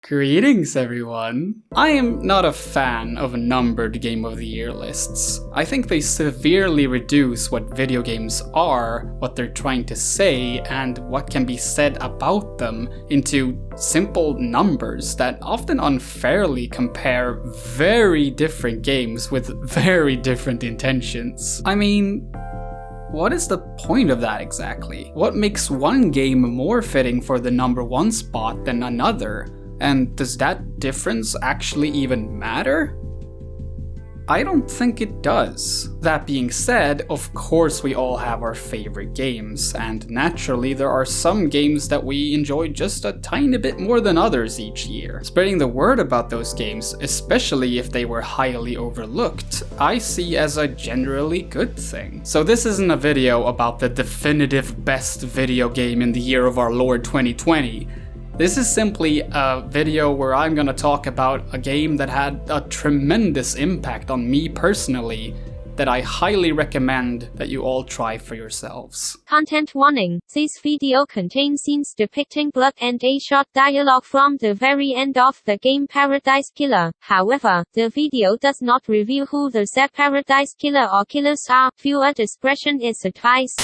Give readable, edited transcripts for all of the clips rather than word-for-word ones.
Greetings everyone! I am not a fan of numbered Game of the Year lists. I think they severely reduce what video games are, what they're trying to say, and what can be said about them into simple numbers that often unfairly compare very different games with very different intentions. I mean, what is the point of that exactly? What makes one game more fitting for the number one spot than another? And does that difference actually even matter? I don't think it does. That being said, of course we all have our favorite games, and naturally there are some games that we enjoy just a tiny bit more than others each year. Spreading the word about those games, especially if they were highly overlooked, I see as a generally good thing. So this isn't a video about the definitive best video game in the year of our Lord 2020. This is simply a video where I'm gonna talk about a game that had a tremendous impact on me personally that I highly recommend that you all try for yourselves. Content warning. This video contains scenes depicting blood and a short dialogue from the very end of the game Paradise Killer. However, the video does not reveal who the said Paradise Killer or killers are. Viewer discretion is advised.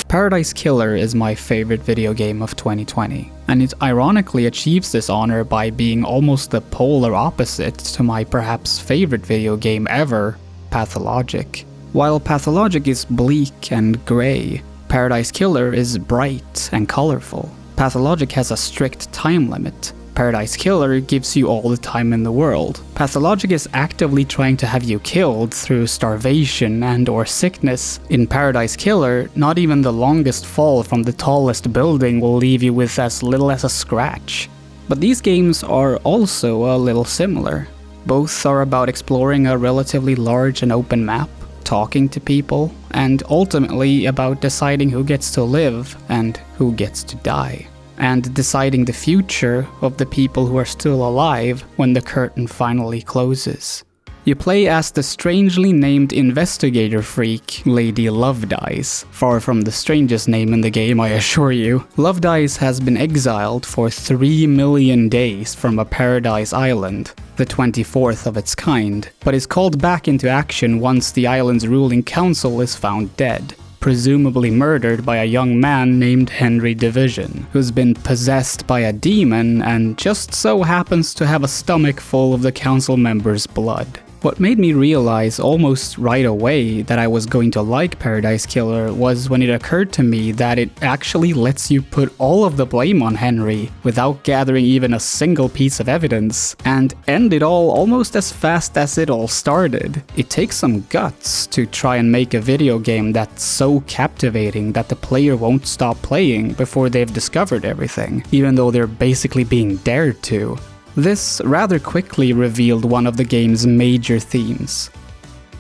Paradise Killer is my favorite video game of 2020, and it ironically achieves this honor by being almost the polar opposite to my perhaps favorite video game ever, Pathologic. While Pathologic is bleak and grey, Paradise Killer is bright and colorful. Pathologic has a strict time limit. Paradise Killer gives you all the time in the world. Pathologic is actively trying to have you killed through starvation and/or sickness. In Paradise Killer, not even the longest fall from the tallest building will leave you with as little as a scratch. But these games are also a little similar. Both are about exploring a relatively large and open map, talking to people, and ultimately about deciding who gets to live and who gets to die, and deciding the future of the people who are still alive when the curtain finally closes. You play as the strangely named investigator freak, Lady Lovedice. Far from the strangest name in the game, I assure you. Lovedice has been exiled for 3 million days from a paradise island, the 24th of its kind, but is called back into action once the island's ruling council is found dead, presumably murdered by a young man named Henry Division, who's been possessed by a demon and just so happens to have a stomach full of the council members' blood. What made me realize almost right away that I was going to like Paradise Killer was when it occurred to me that it actually lets you put all of the blame on Henry without gathering even a single piece of evidence, and end it all almost as fast as it all started. It takes some guts to try and make a video game that's so captivating that the player won't stop playing before they've discovered everything, even though they're basically being dared to. This rather quickly revealed one of the game's major themes: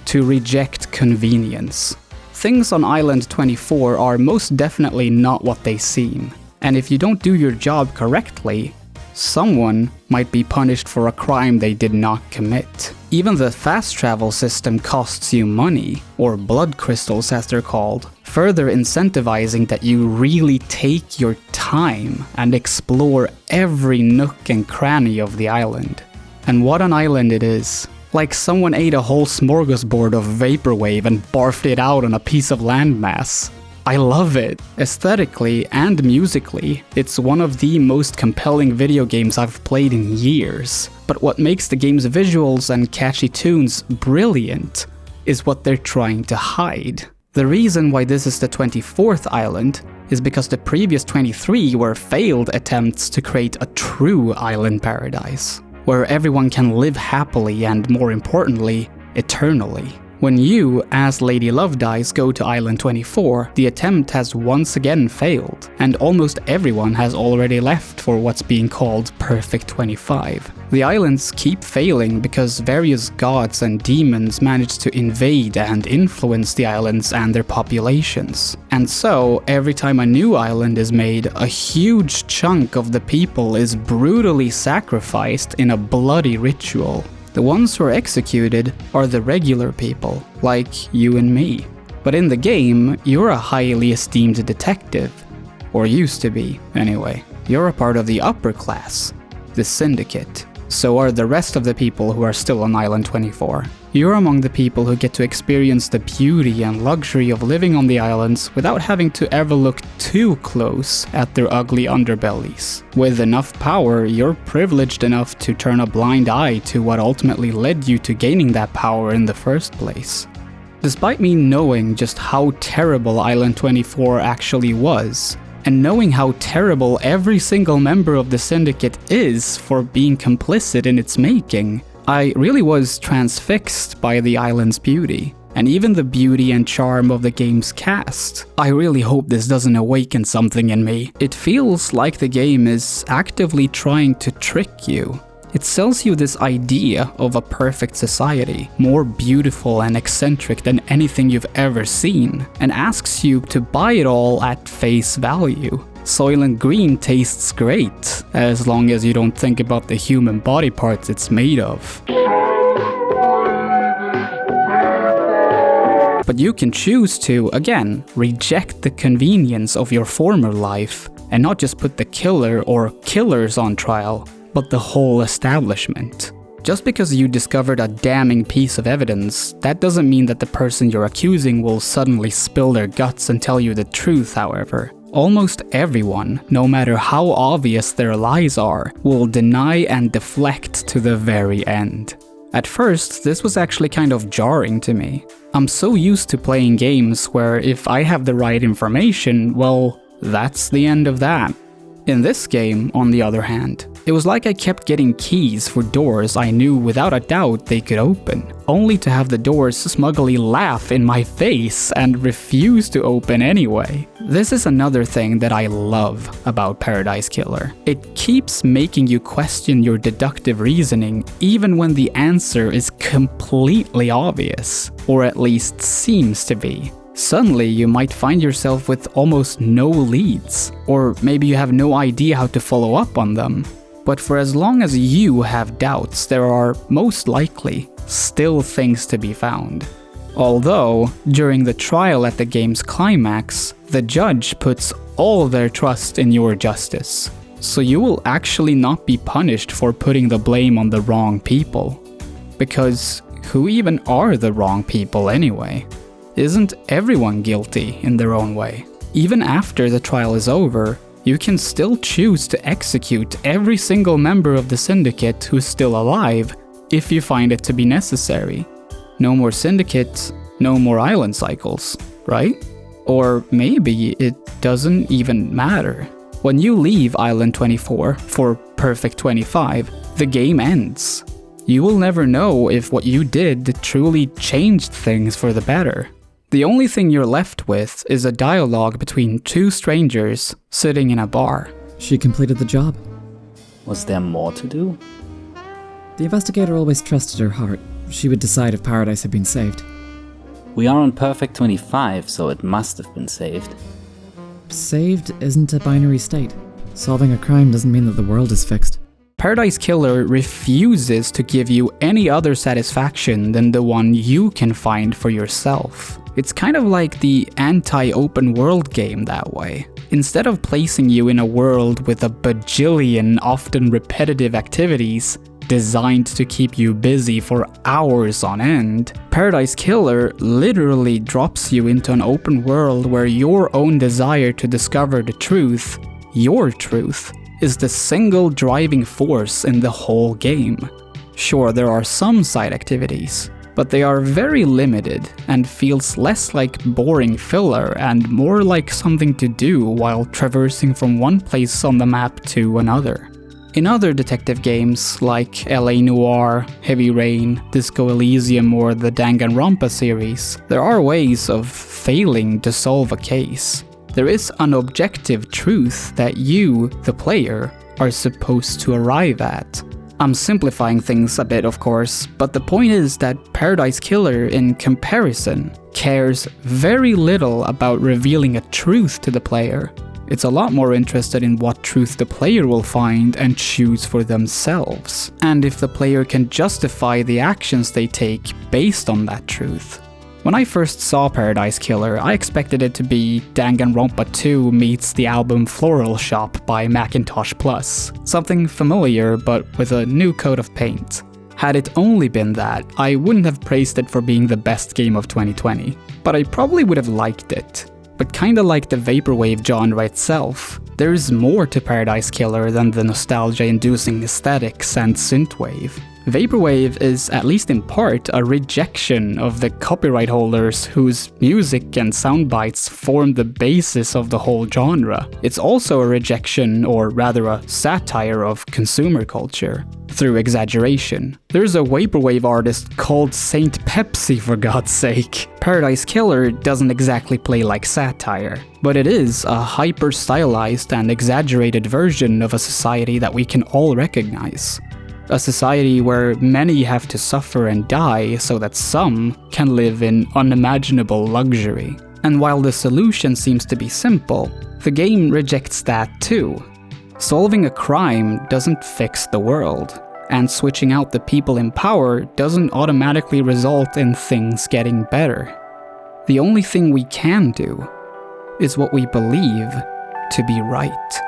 to reject convenience. Things on Island 24 are most definitely not what they seem, and if you don't do your job correctly, someone might be punished for a crime they did not commit. Even the fast travel system costs you money, or blood crystals as they're called, further incentivizing that you really take your time and explore every nook and cranny of the island. And what an island it is. Like someone ate a whole smorgasbord of vaporwave and barfed it out on a piece of landmass. I love it. Aesthetically and musically, it's one of the most compelling video games I've played in years. But what makes the game's visuals and catchy tunes brilliant is what they're trying to hide. The reason why this is the 24th island is because the previous 23 were failed attempts to create a true island paradise, where everyone can live happily and, more importantly, eternally. When you, as Lady Lovedice, go to Island 24, the attempt has once again failed, and almost everyone has already left for what's being called Perfect 25. The islands keep failing because various gods and demons manage to invade and influence the islands and their populations. And so, every time a new island is made, a huge chunk of the people is brutally sacrificed in a bloody ritual. The ones who are executed are the regular people, like you and me. But in the game, you're a highly esteemed detective. Or used to be, anyway. You're a part of the upper class. the Syndicate. So are the rest of the people who are still on Island 24. You're among the people who get to experience the beauty and luxury of living on the islands without having to ever look too close at their ugly underbellies. With enough power, you're privileged enough to turn a blind eye to what ultimately led you to gaining that power in the first place. Despite me knowing just how terrible Island 24 actually was, and knowing how terrible every single member of the Syndicate is for being complicit in its making, I really was transfixed by the island's beauty, and even the beauty and charm of the game's cast. I really hope this doesn't awaken something in me. It feels like the game is actively trying to trick you. It sells you this idea of a perfect society, more beautiful and eccentric than anything you've ever seen, and asks you to buy it all at face value. Soylent Green tastes great, as long as you don't think about the human body parts it's made of. But you can choose to, again, reject the convenience of your former life, and not just put the killer or killers on trial, but the whole establishment. Just because you discovered a damning piece of evidence, that doesn't mean that the person you're accusing will suddenly spill their guts and tell you the truth, however. Almost everyone, no matter how obvious their lies are, will deny and deflect to the very end. At first, this was actually kind of jarring to me. I'm so used to playing games where if I have the right information, well, that's the end of that. In this game, on the other hand, it was like I kept getting keys for doors I knew without a doubt they could open, only to have the doors smugly laugh in my face and refuse to open anyway. This is another thing that I love about Paradise Killer. It keeps making you question your deductive reasoning even when the answer is completely obvious, or at least seems to be. Suddenly, you might find yourself with almost no leads, or maybe you have no idea how to follow up on them. But for as long as you have doubts, there are, most likely, still things to be found. Although, during the trial at the game's climax, the judge puts all their trust in your justice. So you will actually not be punished for putting the blame on the wrong people. Because who even are the wrong people anyway? Isn't everyone guilty in their own way? Even after the trial is over, you can still choose to execute every single member of the Syndicate who's still alive if you find it to be necessary. No more Syndicate, no more island cycles, right? Or maybe it doesn't even matter. When you leave Island 24 for Perfect 25, the game ends. You will never know if what you did truly changed things for the better. The only thing you're left with is a dialogue between two strangers sitting in a bar. She completed the job. Was there more to do? The investigator always trusted her heart. She would decide if Paradise had been saved. We are on Perfect 25, so it must have been saved. Saved isn't a binary state. Solving a crime doesn't mean that the world is fixed. Paradise Killer refuses to give you any other satisfaction than the one you can find for yourself. It's kind of like the anti-open world game that way. Instead of placing you in a world with a bajillion often repetitive activities designed to keep you busy for hours on end, Paradise Killer literally drops you into an open world where your own desire to discover the truth, your truth, is the single driving force in the whole game. Sure, there are some side activities, but they are very limited and feels less like boring filler and more like something to do while traversing from one place on the map to another. In other detective games like LA Noire, Heavy Rain, Disco Elysium or the Danganronpa series, there are ways of failing to solve a case. There is an objective truth that you, the player, are supposed to arrive at. I'm simplifying things a bit, of course, but the point is that Paradise Killer, in comparison, cares very little about revealing a truth to the player. It's a lot more interested in what truth the player will find and choose for themselves, and if the player can justify the actions they take based on that truth. When I first saw Paradise Killer, I expected it to be Danganronpa 2 meets the album Floral Shop by Macintosh Plus. Something familiar, but with a new coat of paint. Had it only been that, I wouldn't have praised it for being the best game of 2020. But I probably would have liked it. But kinda like the vaporwave genre itself, there's more to Paradise Killer than the nostalgia-inducing aesthetics and synthwave. Vaporwave is, at least in part, a rejection of the copyright holders whose music and soundbites form the basis of the whole genre. It's also a rejection, or rather a satire, of consumer culture, through exaggeration. There's a vaporwave artist called Saint Pepsi, for God's sake. Paradise Killer doesn't exactly play like satire, but it is a hyper-stylized and exaggerated version of a society that we can all recognize. A society where many have to suffer and die so that some can live in unimaginable luxury. And while the solution seems to be simple, the game rejects that too. Solving a crime doesn't fix the world, and switching out the people in power doesn't automatically result in things getting better. The only thing we can do is what we believe to be right.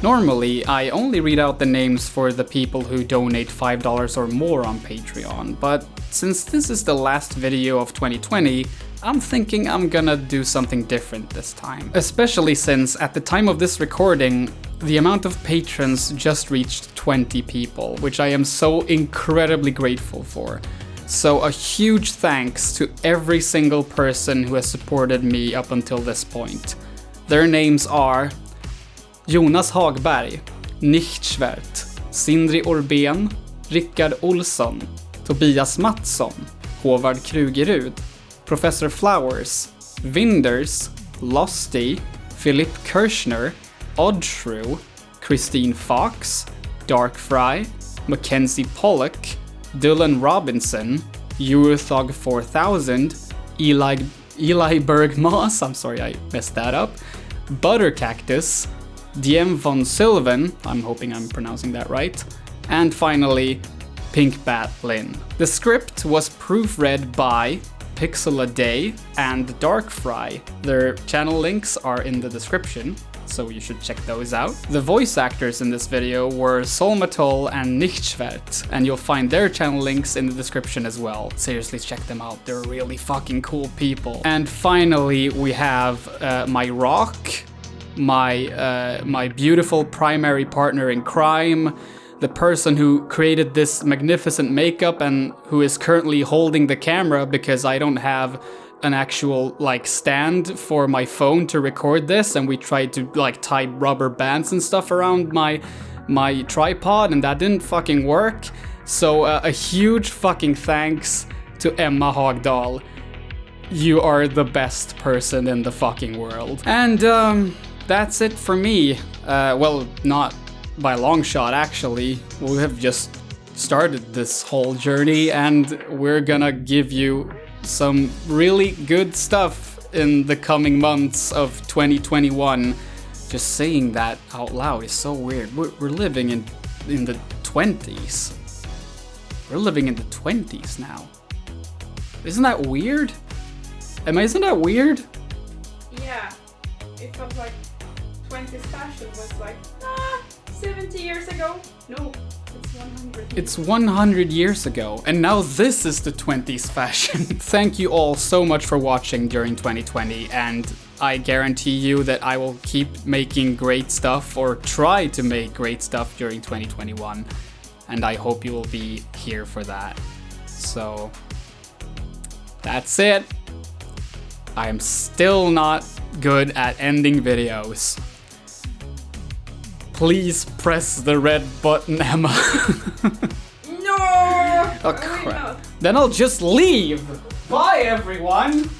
Normally, I only read out the names for the people who donate $5 or more on Patreon, but since this is the last video of 2020, I'm thinking I'm gonna do something different this time. Especially since, at the time of this recording, the amount of patrons just reached 20 people, which I am so incredibly grateful for. So a huge thanks to every single person who has supported me up until this point. Their names are Jonas Hagberg, Nichtschwert, Sindri Orben, Rickard Olsson, Tobias Mattsson, Håvard Krugerud, Professor Flowers, Vinders, Losty, Philip Kirschner, Oddshrew, Christine Fox, Darkfry, Mackenzie Pollock, Dylan Robinson, Eurothog 4000, Eli Bergmas, I'm sorry I messed that up, Buttercactus, Diem von Sylvan, I'm hoping I'm pronouncing that right, and finally, Pink Bat Lynn. The script was proofread by Pixel a Day and Darkfry. Their channel links are in the description, so you should check those out. The voice actors in this video were Solmatol and Nichtschwert, and you'll find their channel links in the description as well. Seriously, check them out, they're really fucking cool people. And finally, we have my rock, my beautiful primary partner in crime, the person who created this magnificent makeup and who is currently holding the camera because I don't have an actual stand for my phone to record this, and we tried to tie rubber bands and stuff around my tripod and that didn't fucking work. So a huge fucking thanks to Emma Hagdahl. You are the best person in the fucking world. And that's it for me. Well, not by a long shot, actually. We have just started this whole journey, and we're gonna give you some really good stuff in the coming months of 2021. Just saying that out loud is so weird. We're living in the 20s. We're living in the 20s now. Isn't that weird? Isn't that weird? Yeah. It felt like 20s fashion was 70 years ago. No, it's 100. It's 100 years ago, and now this is the 20s fashion. Thank you all so much for watching during 2020, and I guarantee you that I will keep making great stuff, or try to make great stuff during 2021, and I hope you will be here for that. So, that's it. I am still not good at ending videos. Please press the red button, Emma. No! Oh crap. Then I'll just leave. Bye everyone!